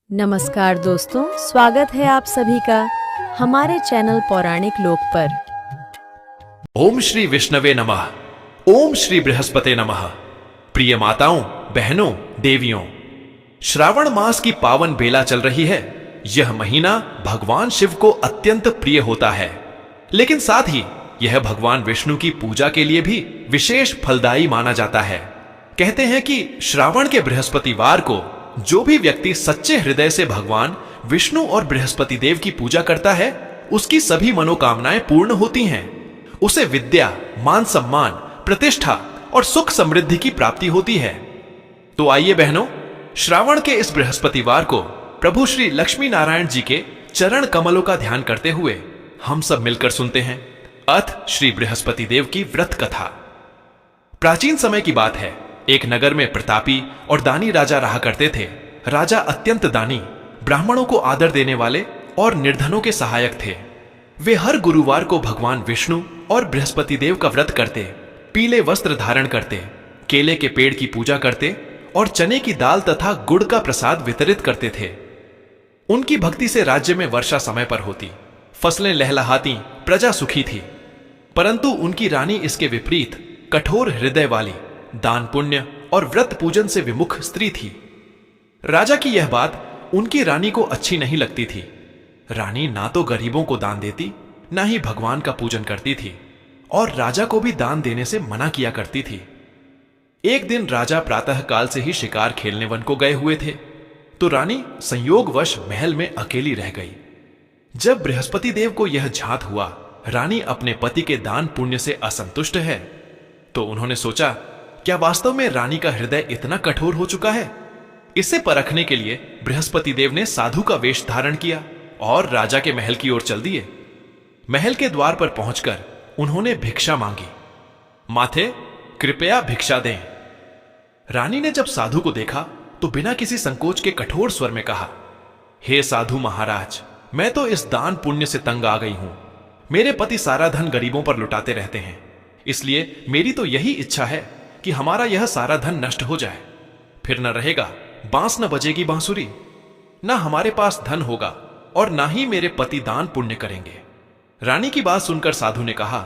नमस्कार दोस्तों, स्वागत है आप सभी का हमारे चैनल पौराणिक लोक पर। ओम श्री विष्णवे नमः। ओम श्री बृहस्पते नमः। प्रिय माताओं, बहनों, देवियों, श्रावण मास की पावन बेला चल रही है। यह महीना भगवान शिव को अत्यंत प्रिय होता है, लेकिन साथ ही यह भगवान विष्णु की पूजा के लिए भी विशेष फलदायी माना जाता है। कहते हैं कि श्रावण के बृहस्पतिवार को जो भी व्यक्ति सच्चे हृदय से भगवान विष्णु और बृहस्पति देव की पूजा करता है, उसकी सभी मनोकामनाएं पूर्ण होती हैं। उसे विद्या, मान सम्मान, प्रतिष्ठा और सुख समृद्धि की प्राप्ति होती है। तो आइए बहनों, श्रावण के इस बृहस्पतिवार को प्रभु श्री लक्ष्मी नारायण जी के चरण कमलों का ध्यान करते हुए हम सब मिलकर सुनते हैं अथ श्री बृहस्पति देव की व्रत कथा। प्राचीन समय की बात है। एक नगर में प्रतापी और दानी राजा रहा करते थे। राजा अत्यंत दानी, ब्राह्मणों को आदर देने वाले और निर्धनों के सहायक थे। वे हर गुरुवार को भगवान विष्णु और बृहस्पति देव का व्रत करते, पीले वस्त्र धारण करते, केले के पेड़ की पूजा करते और चने की दाल तथा गुड़ का प्रसाद वितरित करते थे। उनकी भक्ति से राज्य में वर्षा समय पर होती, फसलें लहलहाती, प्रजा सुखी थी। परंतु उनकी रानी इसके विपरीत कठोर हृदय वाली, दान पुण्य और व्रत पूजन से विमुख स्त्री थी। राजा की यह बात उनकी रानी को अच्छी नहीं लगती थी। रानी ना तो गरीबों को दान देती, ना ही भगवान का पूजन करती थी और राजा को भी दान देने से मना किया करती थी। एक दिन राजा प्रातः काल से ही शिकार खेलने वन को गए हुए थे, तो रानी संयोगवश महल में अकेली रह गई। जब बृहस्पति देव को यह झांत हुआ रानी अपने पति के दान पुण्य से असंतुष्ट है, तो उन्होंने सोचा, क्या वास्तव में रानी का हृदय इतना कठोर हो चुका है? इसे परखने के लिए बृहस्पति देव ने साधु का वेश धारण किया और राजा के महल की ओर चल दिए। महल के द्वार पर पहुंचकर उन्होंने भिक्षा मांगी। माथे, कृपया भिक्षा दें। रानी ने जब साधु को देखा तो बिना किसी संकोच के कठोर स्वर में कहा, हे साधु महाराज, मैं तो इस दान पुण्य से तंग आ गई हूं। मेरे पति सारा धन गरीबों पर लुटाते रहते हैं, इसलिए मेरी तो यही इच्छा है कि हमारा यह सारा धन नष्ट हो जाए। फिर न रहेगा बांस, न बजेगी बांसुरी, न हमारे पास धन होगा और ना ही मेरे पति दान पुण्य करेंगे। रानी की बात सुनकर साधु ने कहा,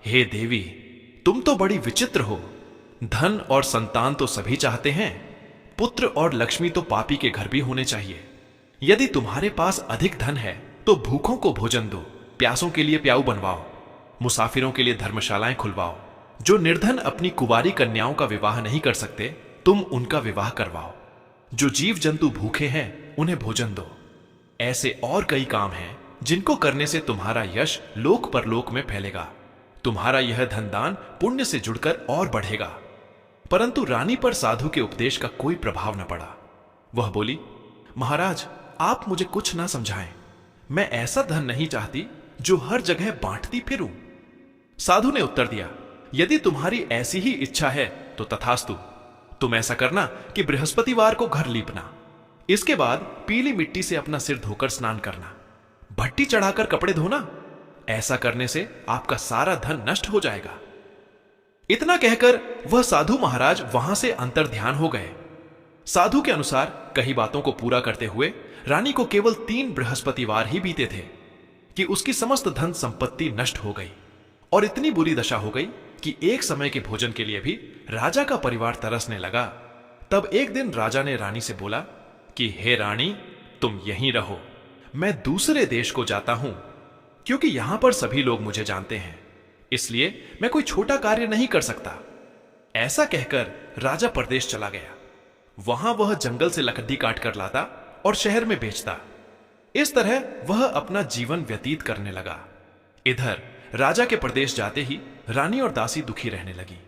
हे देवी, तुम तो बड़ी विचित्र हो। धन और संतान तो सभी चाहते हैं, पुत्र और लक्ष्मी तो पापी के घर भी होने चाहिए। यदि तुम्हारे पास अधिक धन है तो भूखों को भोजन दो, प्यासों के लिए प्याऊ बनवाओ, मुसाफिरों के लिए धर्मशालाएं खुलवाओ। जो निर्धन अपनी कुंवारी कन्याओं का विवाह नहीं कर सकते, तुम उनका विवाह करवाओ। जो जीव जंतु भूखे हैं उन्हें भोजन दो। ऐसे और कई काम हैं जिनको करने से तुम्हारा यश लोक परलोक में फैलेगा। तुम्हारा यह धनदान पुण्य से जुड़कर और बढ़ेगा। परंतु रानी पर साधु के उपदेश का कोई प्रभाव न पड़ा। वह बोली, महाराज, आप मुझे कुछ ना समझाएं। मैं ऐसा धन नहीं चाहती जो हर जगह बांटती फिरूं। साधु ने उत्तर दिया, यदि तुम्हारी ऐसी ही इच्छा है तो तथास्तु। तुम ऐसा करना कि बृहस्पतिवार को घर लीपना, इसके बाद पीली मिट्टी से अपना सिर धोकर स्नान करना, भट्टी चढ़ाकर कपड़े धोना। ऐसा करने से आपका सारा धन नष्ट हो जाएगा। इतना कहकर वह साधु महाराज वहां से अंतर्ध्यान हो गए। साधु के अनुसार कई बातों को पूरा करते हुए रानी को केवल 3 बृहस्पतिवार ही बीते थे कि उसकी समस्त धन संपत्ति नष्ट हो गई और इतनी बुरी दशा हो गई कि एक समय के भोजन के लिए भी राजा का परिवार तरसने लगा। तब एक दिन राजा ने रानी से बोला कि हे रानी, तुम यहीं रहो, मैं दूसरे देश को जाता हूं, क्योंकि यहां पर सभी लोग मुझे जानते हैं, इसलिए मैं कोई छोटा कार्य नहीं कर सकता। ऐसा कहकर राजा परदेश चला गया। वहां वह जंगल से लकड़ी काट कर लाता और शहर में बेचता। इस तरह वह अपना जीवन व्यतीत करने लगा। इधर राजा के प्रदेश जाते ही रानी और दासी दुखी रहने लगी।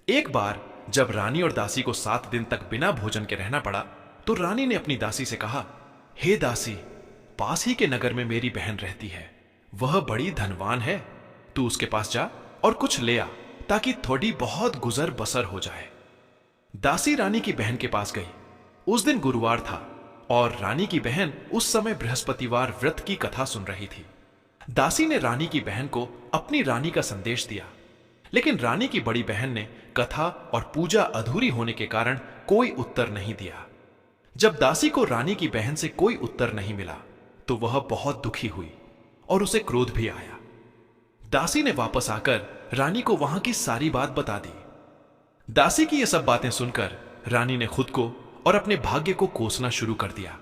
एक बार जब रानी और दासी को 7 दिन तक बिना भोजन के रहना पड़ा, तो रानी ने अपनी दासी से कहा, हे दासी, पास ही के नगर में मेरी बहन रहती है, वह बड़ी धनवान है। तू उसके पास जा और कुछ ले आ, ताकि थोड़ी बहुत गुजर बसर हो जाए। दासी रानी की बहन के पास गई। उस दिन गुरुवार था और रानी की बहन उस समय बृहस्पतिवार व्रत की कथा सुन रही थी। दासी ने रानी की बहन को अपनी रानी का संदेश दिया, लेकिन रानी की बड़ी बहन ने कथा और पूजा अधूरी होने के कारण कोई उत्तर नहीं दिया। जब दासी को रानी की बहन से कोई उत्तर नहीं मिला तो वह बहुत दुखी हुई और उसे क्रोध भी आया। दासी ने वापस आकर रानी को वहां की सारी बात बता दी। दासी की ये सब बातें सुनकर रानी ने खुद को और अपने भाग्य को कोसना शुरू कर दिया।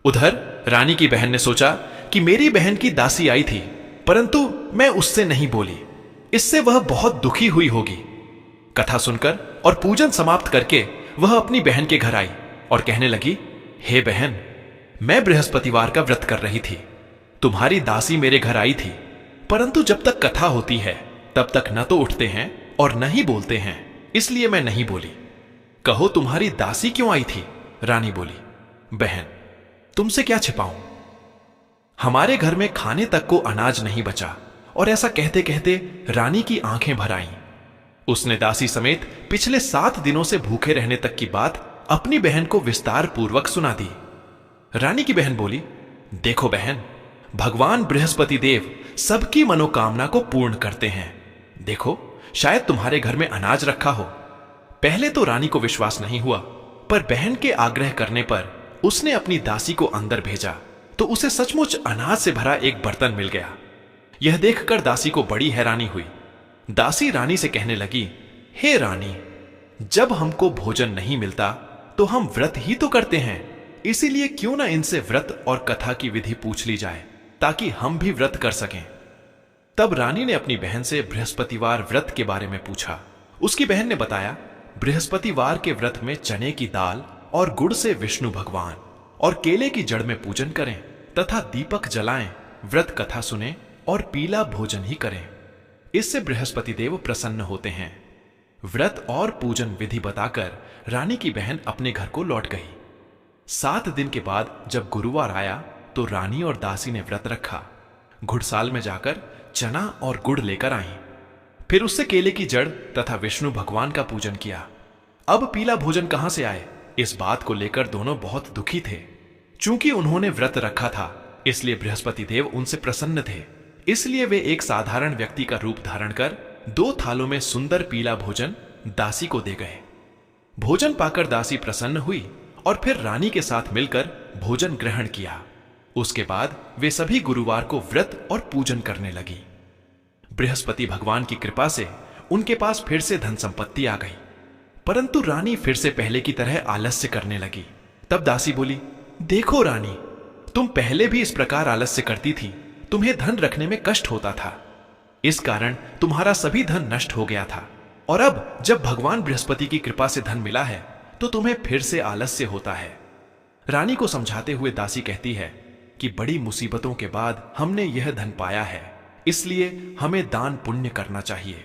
उधर रानी की बहन ने सोचा कि मेरी बहन की दासी आई थी, परंतु मैं उससे नहीं बोली, इससे वह बहुत दुखी हुई होगी। कथा सुनकर और पूजन समाप्त करके वह अपनी बहन के घर आई और कहने लगी, हे बहन, मैं बृहस्पतिवार का व्रत कर रही थी। तुम्हारी दासी मेरे घर आई थी, परंतु जब तक कथा होती है तब तक न तो उठते हैं और न ही बोलते हैं, इसलिए मैं नहीं बोली। कहो तुम्हारी दासी क्यों आई थी? रानी बोली, बहन, तुमसे क्या छिपाऊं? हमारे घर में खाने तक को अनाज नहीं बचा। और ऐसा कहते कहते रानी की आंखें भर आईं। उसने दासी समेत पिछले 7 दिनों से भूखे रहने तक की बात अपनी बहन को विस्तार पूर्वक सुना दी। रानी की बहन बोली, देखो बहन, भगवान बृहस्पति देव सबकी मनोकामना को पूर्ण करते हैं। देखो, शायद तुम्हारे घर में अनाज रखा हो। पहले तो रानी को विश्वास नहीं हुआ, पर बहन के आग्रह करने पर उसने अपनी दासी को अंदर भेजा तो उसे सचमुच अनाज से भरा एक बर्तन मिल गया। यह देखकर दासी को बड़ी हैरानी हुई। दासी रानी से कहने लगी, हे रानी, जब हमको भोजन नहीं मिलता तो हम व्रत ही तो करते हैं, इसीलिए क्यों ना इनसे व्रत और कथा की विधि पूछ ली जाए ताकि हम भी व्रत कर सकें। तब रानी ने अपनी बहन से बृहस्पतिवार व्रत के बारे में पूछा। उसकी बहन ने बताया, बृहस्पतिवार के व्रत में चने की दाल और गुड़ से विष्णु भगवान और केले की जड़ में पूजन करें तथा दीपक जलाएं, व्रत कथा सुने और पीला भोजन ही करें। इससे बृहस्पति देव प्रसन्न होते हैं। व्रत और पूजन विधि बताकर रानी की बहन अपने घर को लौट गई। 7 दिन के बाद जब गुरुवार आया तो रानी और दासी ने व्रत रखा। घुड़साल में जाकर चना और गुड़ लेकर आई, फिर उससे केले की जड़ तथा विष्णु भगवान का पूजन किया। अब पीला भोजन कहां से आए, इस बात को लेकर दोनों बहुत दुखी थे। चूंकि उन्होंने व्रत रखा था, इसलिए बृहस्पति देव उनसे प्रसन्न थे। इसलिए वे एक साधारण व्यक्ति का रूप धारण कर 2 थालों में सुंदर पीला भोजन दासी को दे गए। भोजन पाकर दासी प्रसन्न हुई और फिर रानी के साथ मिलकर भोजन ग्रहण किया। उसके बाद वे सभी गुरुवार को व्रत और पूजन करने लगी। बृहस्पति भगवान की कृपा से उनके पास फिर से धन संपत्ति आ गई, परंतु रानी फिर से पहले की तरह आलस्य करने लगी। तब दासी बोली, देखो रानी, तुम पहले भी इस प्रकार आलस्य करती थी, तुम्हें धन रखने में कष्ट होता था, इस कारण तुम्हारा सभी धन नष्ट हो गया था। और अब जब भगवान बृहस्पति की कृपा से धन मिला है तो तुम्हें फिर से आलस्य होता है। रानी को समझाते हुए दासी कहती है कि बड़ी मुसीबतों के बाद हमने यह धन पाया है, इसलिए हमें दान पुण्य करना चाहिए।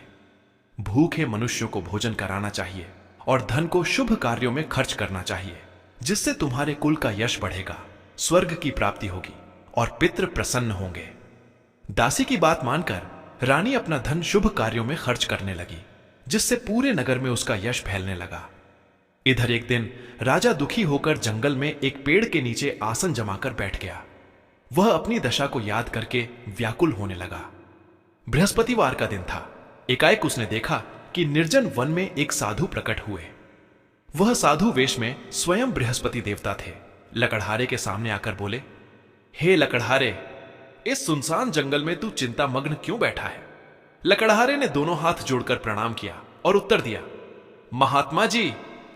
भूखे मनुष्यों को भोजन कराना चाहिए और धन को शुभ कार्यों में खर्च करना चाहिए, जिससे तुम्हारे कुल का यश बढ़ेगा, स्वर्ग की प्राप्ति होगी और पितृ प्रसन्न होंगे। दासी की बात मानकर रानी अपना धन शुभ कार्यों में खर्च करने लगी, जिससे पूरे नगर में उसका यश फैलने लगा। इधर एक दिन राजा दुखी होकर जंगल में एक पेड़ के नीचे आसन जमाकर बैठ गया। वह अपनी दशा को याद करके व्याकुल होने लगा। बृहस्पतिवार का दिन था। एकाएक उसने देखा कि निर्जन वन में एक साधु प्रकट हुए। वह साधु वेश में स्वयं बृहस्पति देवता थे। लकड़हारे के सामने आकर बोले, हे लकड़हारे, इस सुनसान जंगल में तू चिंता मग्न क्यों बैठा है? लकड़हारे ने दोनों हाथ जोड़कर प्रणाम किया और उत्तर दिया, महात्मा जी,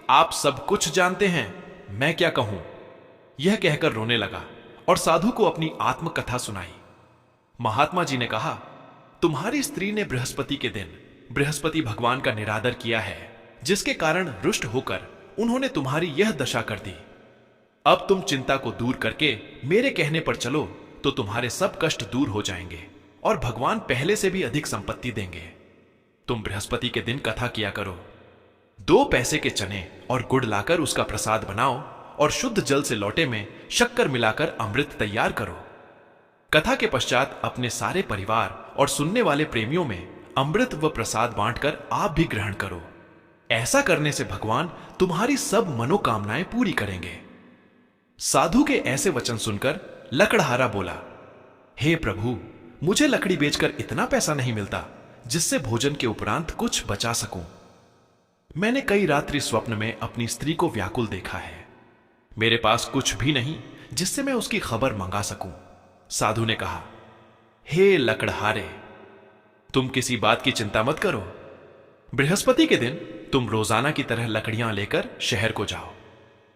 आप सब कुछ जानते हैं, मैं क्या कहूं? यह कहकर रोने लगा और साधु को अपनी आत्मकथा सुनाई। महात्मा जी ने कहा, तुम्हारी स्त्री ने बृहस्पति के दिन बृहस्पति भगवान का निरादर किया है, जिसके कारण रुष्ट होकर उन्होंने तुम्हारी यह दशा कर दी। अब तुम चिंता को दूर करके मेरे कहने पर चलो तो तुम्हारे सब कष्ट दूर हो जाएंगे और भगवान पहले से भी अधिक संपत्ति देंगे। तुम बृहस्पति के दिन कथा किया करो। 2 पैसे के चने और गुड़ लाकर उसका प्रसाद बनाओ और शुद्ध जल से लोटे में शक्कर मिलाकर अमृत तैयार करो। कथा के पश्चात अपने सारे परिवार और सुनने वाले प्रेमियों में अमृत व प्रसाद बांटकर आप भी ग्रहण करो। ऐसा करने से भगवान तुम्हारी सब मनोकामनाएं पूरी करेंगे। साधु के ऐसे वचन सुनकर लकड़हारा बोला, हे प्रभु, मुझे लकड़ी बेचकर इतना पैसा नहीं मिलता जिससे भोजन के उपरांत कुछ बचा सकूं। मैंने कई रात्रि स्वप्न में अपनी स्त्री को व्याकुल देखा है। मेरे पास कुछ भी नहीं जिससे मैं उसकी खबर मंगा सकूं। साधु ने कहा, हे लकड़हारे, तुम किसी बात की चिंता मत करो। बृहस्पति के दिन तुम रोजाना की तरह लकड़ियां लेकर शहर को जाओ।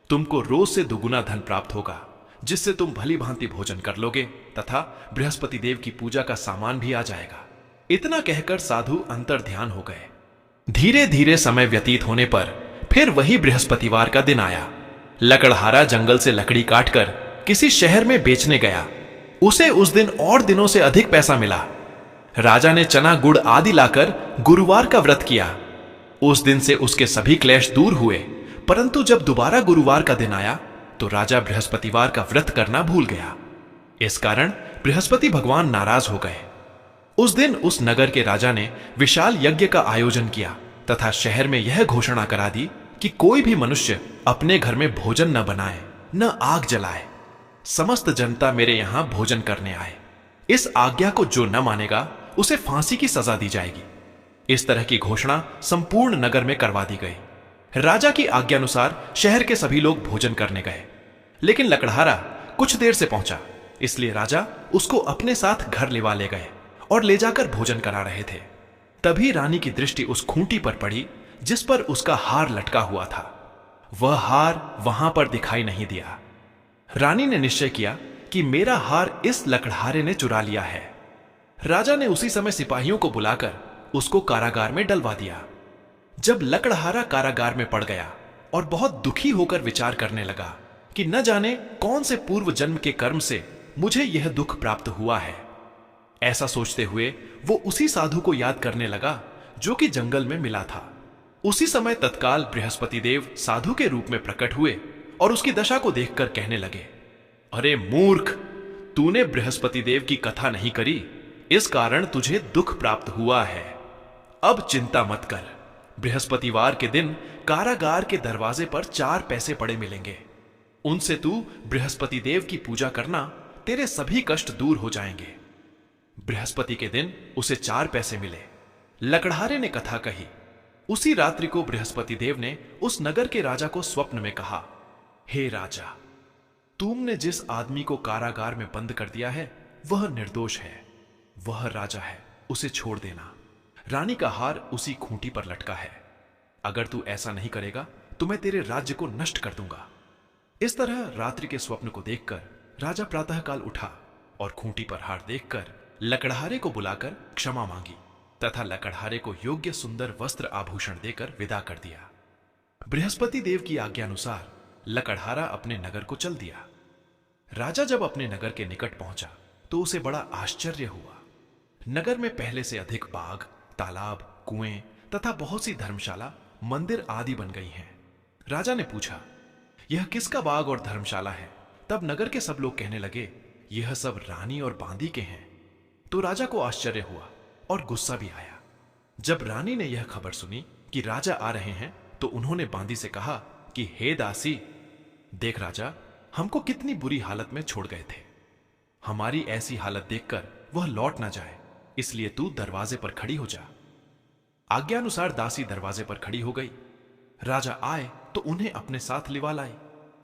तुमको रोज से दुगुना धन प्राप्त होगा, जिससे तुम भली भांति भोजन कर लोगे तथा बृहस्पति देव की पूजा का सामान भी आ जाएगा। इतना कहकर साधु अंतर ध्यान हो गए। धीरे धीरे समय व्यतीत होने पर फिर वही बृहस्पतिवार का दिन आया। लकड़हारा जंगल से लकड़ी काटकर किसी शहर में बेचने गया। उसे उस दिन और दिनों से अधिक पैसा मिला। राजा ने चना गुड़ आदि लाकर गुरुवार का व्रत किया। उस दिन से उसके सभी क्लेश दूर हुए, परंतु जब दोबारा गुरुवार का दिन आया तो राजा बृहस्पतिवार का व्रत करना भूल गया। इस कारण बृहस्पति भगवान नाराज हो गए। उस दिन उस नगर के राजा ने विशाल यज्ञ का आयोजन किया तथा शहर में यह घोषणा करा दी कि कोई भी मनुष्य अपने घर में भोजन न बनाए, न आग जलाए। समस्त जनता मेरे यहां भोजन करने आए। इस आज्ञा को जो न मानेगा उसे फांसी की सजा दी जाएगी। इस तरह की घोषणा संपूर्ण नगर में करवा दी गई। राजा की आज्ञानुसार शहर के सभी लोग भोजन करने गए, लेकिन लकड़हारा कुछ देर से पहुंचा, इसलिए राजा उसको अपने साथ घर लेवा ले गए और ले जाकर भोजन करा रहे थे। तभी रानी की दृष्टि उस खूंटी पर पड़ी जिस पर उसका हार लटका हुआ था। वह हार वहां पर दिखाई नहीं दिया। रानी ने निश्चय किया कि मेरा हार इस लकड़हारे ने चुरा लिया है। राजा ने उसी समय सिपाहियों को बुलाकर उसको कारागार में डलवा दिया। जब लकड़हारा कारागार में पड़ गया और बहुत दुखी होकर विचार करने लगा कि न जाने कौन से पूर्व जन्म के कर्म से मुझे यह दुख प्राप्त हुआ है, ऐसा सोचते हुए वो उसी साधु को याद करने लगा जो कि जंगल में मिला था। उसी समय तत्काल बृहस्पति देव साधु के रूप में प्रकट हुए और उसकी दशा को देखकर कहने लगे, अरे मूर्ख, तूने बृहस्पति देव की कथा नहीं करी, इस कारण तुझे दुख प्राप्त हुआ है। अब चिंता मत कर। बृहस्पतिवार के दिन कारागार के दरवाजे पर 4 पैसे पड़े मिलेंगे। उनसे तू बृहस्पति देव की पूजा करना, तेरे सभी कष्ट दूर हो जाएंगे। बृहस्पति के दिन उसे 4 पैसे मिले। लकड़हारे ने कथा कही। उसी रात्रि को बृहस्पति देव ने उस नगर के राजा को स्वप्न में कहा, हे राजा, तुमने जिस आदमी को कारागार में बंद कर दिया है वह निर्दोष है। वह राजा है, उसे छोड़ देना। रानी का हार उसी खूंटी पर लटका है। अगर तू ऐसा नहीं करेगा तो मैं तेरे राज्य को नष्ट कर दूंगा। इस तरह रात्रि के स्वप्न को देखकर राजा प्रातःकाल उठा और खूंटी पर हार देखकर लकड़हारे को बुलाकर क्षमा मांगी तथा लकड़हारे को योग्य सुंदर वस्त्र आभूषण देकर विदा कर दिया। बृहस्पति देव की आज्ञानुसार लकड़हारा अपने नगर को चल दिया। राजा जब अपने नगर के निकट पहुंचा तो उसे बड़ा आश्चर्य हुआ। नगर में पहले से अधिक बाग, तालाब, कुएं तथा बहुत सी धर्मशाला, मंदिर आदि बन गई हैं। राजा ने पूछा, यह किसका बाग और धर्मशाला है? तब नगर के सब लोग कहने लगे, यह सब रानी और बांदी के हैं। तो राजा को आश्चर्य हुआ और गुस्सा भी आया। जब रानी ने यह खबर सुनी कि राजा आ रहे हैं तो उन्होंने बांदी से कहा कि हे दासी, देख राजा हमको कितनी बुरी हालत में छोड़ गए थे। हमारी ऐसी हालत देखकर वह लौट ना जाए, इसलिए तू दरवाजे पर खड़ी हो जा। आज्ञानुसार दासी दरवाजे पर खड़ी हो गई। राजा आए तो उन्हें अपने साथ लिवा लाई।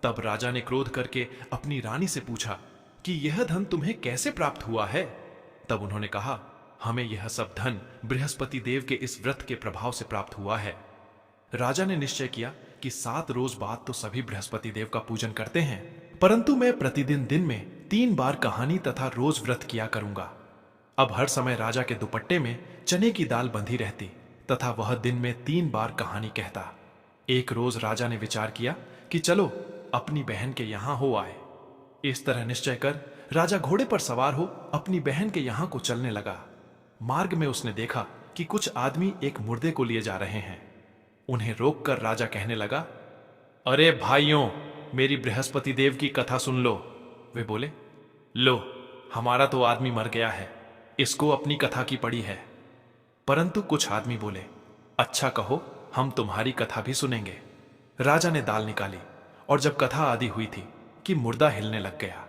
तब राजा ने क्रोध करके अपनी रानी से पूछा कि यह धन तुम्हें कैसे प्राप्त हुआ है? तब उन्होंने कहा, हमें यह सब धन बृहस्पति देव के इस व्रत के प्रभाव से प्राप्त हुआ है। राजा ने निश्चय किया कि 7 रोज बाद तो सभी बृहस्पति देव का पूजन करते हैं, परंतु मैं प्रतिदिन दिन में 3 बार कहानी तथा रोज व्रत किया करूंगा। अब हर समय राजा के दुपट्टे में चने की दाल बंधी रहती तथा वह दिन में 3 बार कहानी कहता। एक रोज राजा ने विचार किया कि चलो अपनी बहन के यहां हो आए। इस तरह निश्चय कर राजा घोड़े पर सवार हो अपनी बहन के यहां को चलने लगा। मार्ग में उसने देखा कि कुछ आदमी एक मुर्दे को लिए जा रहे हैं। उन्हें रोककर राजा कहने लगा, अरे भाइयों, मेरी बृहस्पति देव की कथा सुन लो। वे बोले, लो, हमारा तो आदमी मर गया है, इसको अपनी कथा की पड़ी है। परंतु कुछ आदमी बोले, अच्छा कहो, हम तुम्हारी कथा भी सुनेंगे। राजा ने दाल निकाली और जब कथा आदि हुई थी कि मुर्दा हिलने लग गया,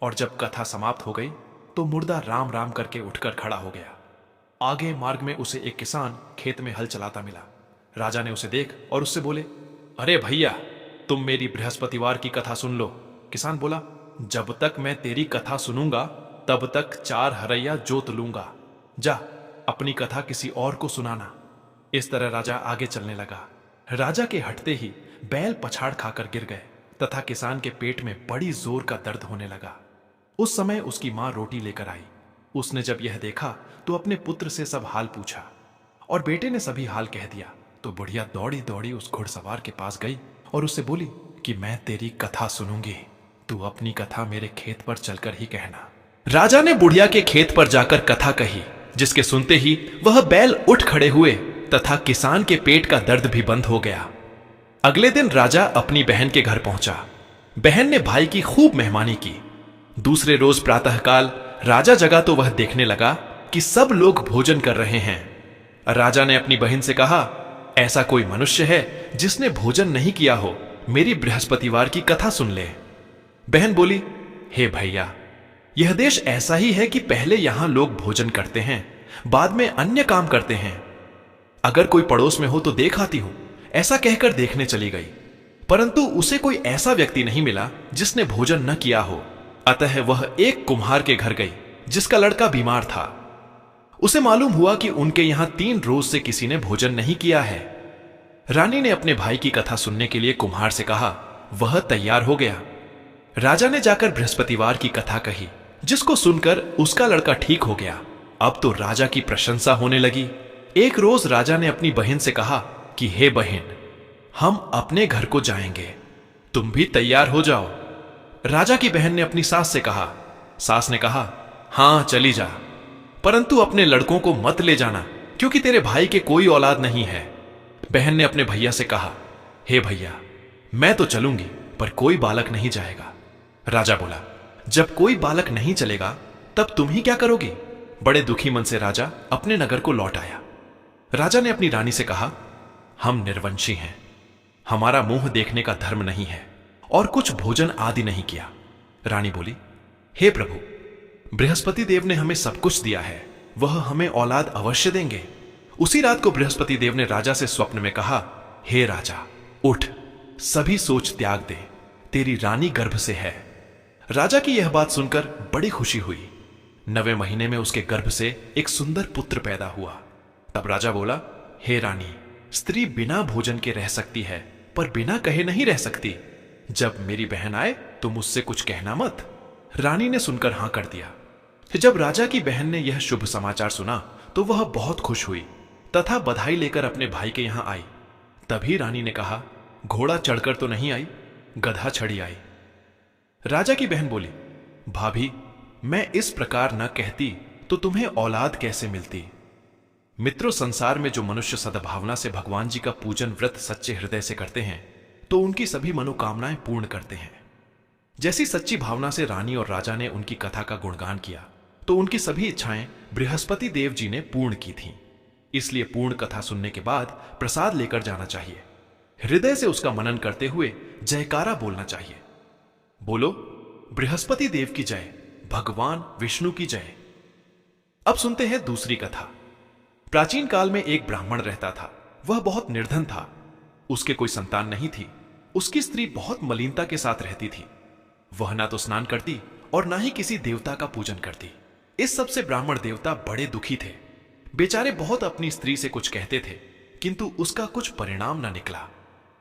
और जब कथा समाप्त हो गई तो मुर्दा राम राम करके उठकर खड़ा हो गया। आगे मार्ग में उसे एक किसान खेत में हल चलाता मिला। राजा ने उसे देख और उससे बोले, अरे भैया, तुम मेरी बृहस्पतिवार की कथा सुन लो। किसान बोला, जब तक मैं तेरी कथा सुनूंगा तब तक 4 हरैया जोत लूंगा। जा अपनी कथा किसी और को सुनाना। इस तरह राजा आगे चलने लगा। राजा के हटते ही बैल पछाड़ खाकर गिर गए तथा किसान के पेट में बड़ी जोर का दर्द होने लगा। उस समय उसकी मां रोटी लेकर आई। उसने जब यह देखा तो अपने पुत्र से सब हाल पूछा और बेटे ने सभी हाल कह दिया। तो बुढ़िया दौड़ी दौड़ी उस घुड़सवार के पास गई और उससे बोली कि मैं तेरी कथा सुनूंगी, तू अपनी कथा मेरे खेत पर चलकर ही कहना। राजा ने बुढ़िया के खेत पर जाकर कथा कही, जिसके सुनते ही वह बैल उठ खड़े हुए तथा किसान के पेट का दर्द भी बंद हो गया। अगले दिन राजा अपनी बहन के घर पहुंचा। बहन ने भाई की खूब मेहमानी की। दूसरे रोज प्रातःकाल राजा जगा तो वह देखने लगा कि सब लोग भोजन कर रहे हैं। राजा ने अपनी बहन से कहा, ऐसा कोई मनुष्य है जिसने भोजन नहीं किया हो, मेरी बृहस्पतिवार की कथा सुन ले। बहन बोली, हे भैया, यह देश ऐसा ही है कि पहले यहां लोग भोजन करते हैं, बाद में अन्य काम करते हैं। अगर कोई पड़ोस में हो तो देख आती हूं। ऐसा कहकर देखने चली गई, परंतु उसे कोई ऐसा व्यक्ति नहीं मिला जिसने भोजन न किया हो। अतः वह एक कुम्हार के घर गई जिसका लड़का बीमार था। उसे मालूम हुआ कि उनके यहां 3 रोज से किसी ने भोजन नहीं किया है। रानी ने अपने भाई की कथा सुनने के लिए कुम्हार से कहा। वह तैयार हो गया। राजा ने जाकर बृहस्पतिवार की कथा कही, जिसको सुनकर उसका लड़का ठीक हो गया। अब तो राजा की प्रशंसा होने लगी। एक रोज राजा ने अपनी बहन से कहा कि हे बहन, हम अपने घर को जाएंगे, तुम भी तैयार हो जाओ। राजा की बहन ने अपनी सास से कहा। सास ने कहा, हां चली जा, परंतु अपने लड़कों को मत ले जाना, क्योंकि तेरे भाई के कोई औलाद नहीं है। बहन ने अपने भैया से कहा, हे भैया, मैं तो चलूंगी पर कोई बालक नहीं जाएगा। राजा बोला, जब कोई बालक नहीं चलेगा तब तुम ही क्या करोगी। बड़े दुखी मन से राजा अपने नगर को लौट आया। राजा ने अपनी रानी से कहा, हम निर्वंशी हैं, हमारा मुंह देखने का धर्म नहीं है और कुछ भोजन आदि नहीं किया। रानी बोली, हे प्रभु, बृहस्पति देव ने हमें सब कुछ दिया है, वह हमें औलाद अवश्य देंगे। उसी रात को बृहस्पति देव ने राजा से स्वप्न में कहा, हे राजा, उठ, सभी सोच त्याग दे, तेरी रानी गर्भ से है। राजा की यह बात सुनकर बड़ी खुशी हुई। 9वें महीने में उसके गर्भ से एक सुंदर पुत्र पैदा हुआ। तब राजा बोला, हे रानी, स्त्री बिना भोजन के रह सकती है पर बिना कहे नहीं रह सकती। जब मेरी बहन आए तो मुझसे कुछ कहना मत। रानी ने सुनकर हां कर दिया। जब राजा की बहन ने यह शुभ समाचार सुना तो वह बहुत खुश हुई तथा बधाई लेकर अपने भाई के यहां आई। तभी रानी ने कहा, घोड़ा चढ़कर तो नहीं आई, गधा चढ़ी आई। राजा की बहन बोली, भाभी, मैं इस प्रकार न कहती तो तुम्हें औलाद कैसे मिलती। मित्रों, संसार में जो मनुष्य सद्भावना से भगवान जी का पूजन व्रत सच्चे हृदय से करते हैं तो उनकी सभी मनोकामनाएं पूर्ण करते हैं। जैसी सच्ची भावना से रानी और राजा ने उनकी कथा का गुणगान किया तो उनकी सभी इच्छाएं बृहस्पति देव जी ने पूर्ण की थीं। इसलिए पूर्ण कथा सुनने के बाद प्रसाद लेकर जाना चाहिए। हृदय से उसका मनन करते हुए जयकारा बोलना चाहिए। बोलो, बृहस्पति देव की जय, भगवान विष्णु की जय। अब सुनते हैं दूसरी कथा। प्राचीन काल में एक ब्राह्मण रहता था। वह बहुत निर्धन था। उसके कोई संतान नहीं थी। उसकी स्त्री बहुत मलिनता के साथ रहती थी। वह ना तो स्नान करती और ना ही किसी देवता का पूजन करती। इस सब से ब्राह्मण देवता बड़े दुखी थे। बेचारे बहुत अपनी स्त्री से कुछ कहते थे, किंतु उसका कुछ परिणाम न निकला।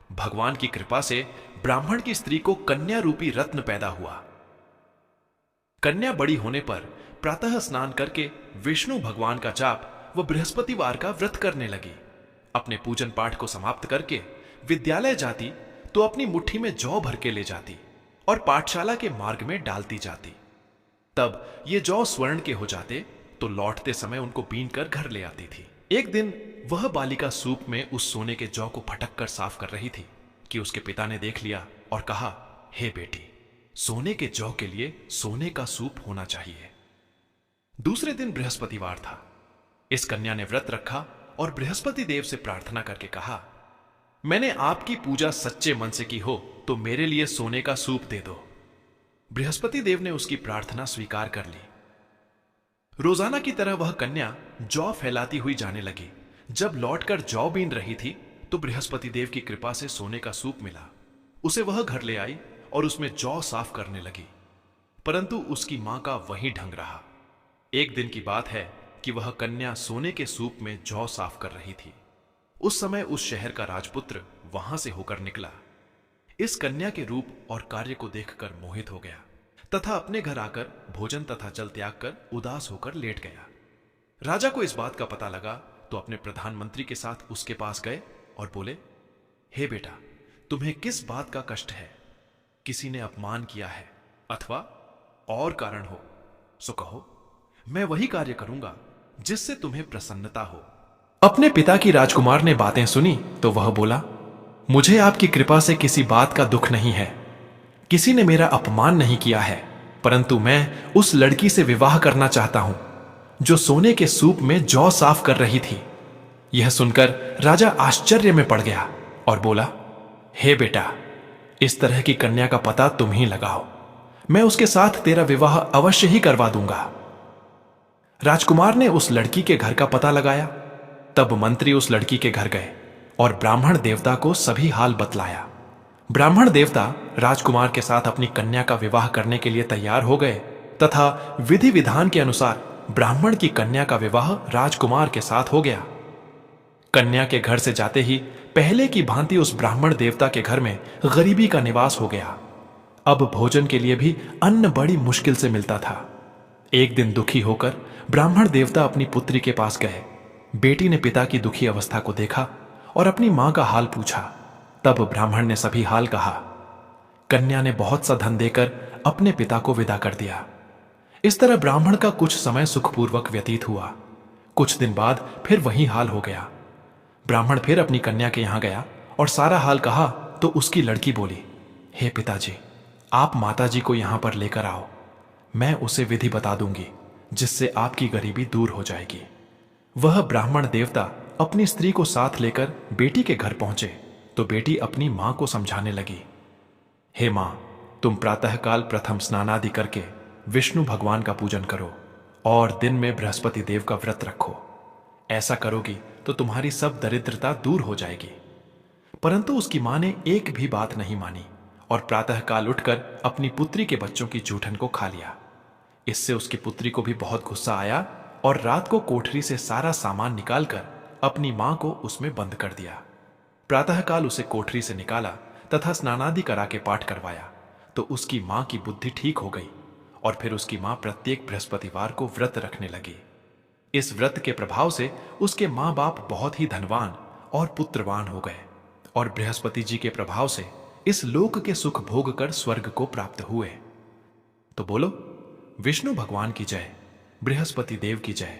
भगवान की कृपा से ब्राह्मण की स्त्री को कन्या रूपी रत्न पैदा हुआ। कन्या बड़ी होने पर प्रातः स्नान करके विष्णु भगवान का जाप व बृहस्पतिवार का व्रत करने लगी। अपने पूजन पाठ को समाप्त करके विद्यालय जाती तो अपनी मुट्ठी में जौ भर के ले जाती और पाठशाला के मार्ग में डालती जाती। तब ये जौ स्वर्ण के हो जाते तो लौटते समय उनको बीन कर घर ले आती थी। एक दिन वह बालिका सूप में उस सोने के जौ को फटक कर साफ कर रही थी कि उसके पिता ने देख लिया और कहा, हे बेटी, सोने के जौ के लिए सोने का सूप होना चाहिए। दूसरे दिन बृहस्पतिवार था। इस कन्या ने व्रत रखा और बृहस्पति देव से प्रार्थना करके कहा, मैंने आपकी पूजा सच्चे मन से की हो तो मेरे लिए सोने का सूप दे दो। बृहस्पति देव ने उसकी प्रार्थना स्वीकार कर ली। रोजाना की तरह वह कन्या जौ फैलाती हुई जाने लगी। जब लौटकर जौ बीन रही थी तो बृहस्पति देव की कृपा से सोने का सूप मिला। उसे वह घर ले आई और उसमें जौ साफ करने लगी, परंतु उसकी मां का वही ढंग रहा। एक दिन की बात है कि वह कन्या सोने के सूप में जौ साफ कर रही थी। उस समय उस शहर का राजपुत्र वहां से होकर निकला। इस कन्या के रूप और कार्य को देखकर मोहित हो गया तथा अपने घर आकर भोजन तथा जल त्याग कर उदास होकर लेट गया। राजा को इस बात का पता लगा तो अपने प्रधानमंत्री के साथ उसके पास गए और बोले, हे बेटा, तुम्हें किस बात का कष्ट है? किसी ने अपमान किया है अथवा और कारण हो सो कहो, मैं वही कार्य करूंगा जिससे तुम्हें प्रसन्नता हो। अपने पिता की राजकुमार ने बातें सुनी तो वह बोला, मुझे आपकी कृपा से किसी बात का दुख नहीं है। किसी ने मेरा अपमान नहीं किया है, परंतु मैं उस लड़की से विवाह करना चाहता हूं जो सोने के सूप में जौ साफ कर रही थी। यह सुनकर राजा आश्चर्य में पड़ गया और बोला, हे बेटा, इस तरह की कन्या का पता तुम ही लगाओ, मैं उसके साथ तेरा विवाह अवश्य ही करवा दूंगा। राजकुमार ने उस लड़की के घर का पता लगाया। तब मंत्री उस लड़की के घर गए और ब्राह्मण देवता को सभी हाल बतलाया। ब्राह्मण देवता राजकुमार के साथ अपनी कन्या का विवाह करने के लिए तैयार हो गए तथा विधि विधान के अनुसार ब्राह्मण की कन्या का विवाह राजकुमार के साथ हो गया। कन्या के घर से जाते ही पहले की भांति उस ब्राह्मण देवता के घर में गरीबी का निवास हो गया। अब भोजन के लिए भी अन्न बड़ी मुश्किल से मिलता था। एक दिन दुखी होकर ब्राह्मण देवता अपनी पुत्री के पास गए। बेटी ने पिता की दुखी अवस्था को देखा और अपनी मां का हाल पूछा। तब ब्राह्मण ने सभी हाल कहा। कन्या ने बहुत सा धन देकर अपने पिता को विदा कर दिया। इस तरह ब्राह्मण का कुछ समय सुखपूर्वक व्यतीत हुआ। कुछ दिन बाद फिर वही हाल हो गया। ब्राह्मण फिर अपनी कन्या के यहां गया और सारा हाल कहा तो उसकी लड़की बोली, हे पिताजी, आप माताजी को यहां पर लेकर आओ, मैं उसे विधि बता दूंगी जिससे आपकी गरीबी दूर हो जाएगी। वह ब्राह्मण देवता अपनी स्त्री को साथ लेकर बेटी के घर पहुंचे तो बेटी अपनी मां को समझाने लगी, हे मां, तुम प्रातःकाल प्रथम स्नानादि करके विष्णु भगवान का पूजन करो और दिन में बृहस्पति देव का व्रत रखो। ऐसा करोगी तो तुम्हारी सब दरिद्रता दूर हो जाएगी। परंतु उसकी मां ने एक भी बात नहीं मानी और प्रातःकाल उठकर अपनी पुत्री के बच्चों की जूठन को खा लिया। इससे उसकी पुत्री को भी बहुत गुस्सा आया और रात को कोठरी से सारा सामान निकालकर अपनी मां को उसमें बंद कर दिया। प्रातःकाल उसे कोठरी से निकाला तथा स्नानादि करा के पाठ करवाया तो उसकी मां की बुद्धि ठीक हो गई और फिर उसकी मां प्रत्येक बृहस्पतिवार को व्रत रखने लगी। इस व्रत के प्रभाव से उसके मां बाप बहुत ही धनवान और पुत्रवान हो गए और बृहस्पति जी के प्रभाव से इस लोक के सुख भोग कर स्वर्ग को प्राप्त हुए। तो बोलो, विष्णु भगवान की जय, बृहस्पति देव की जय।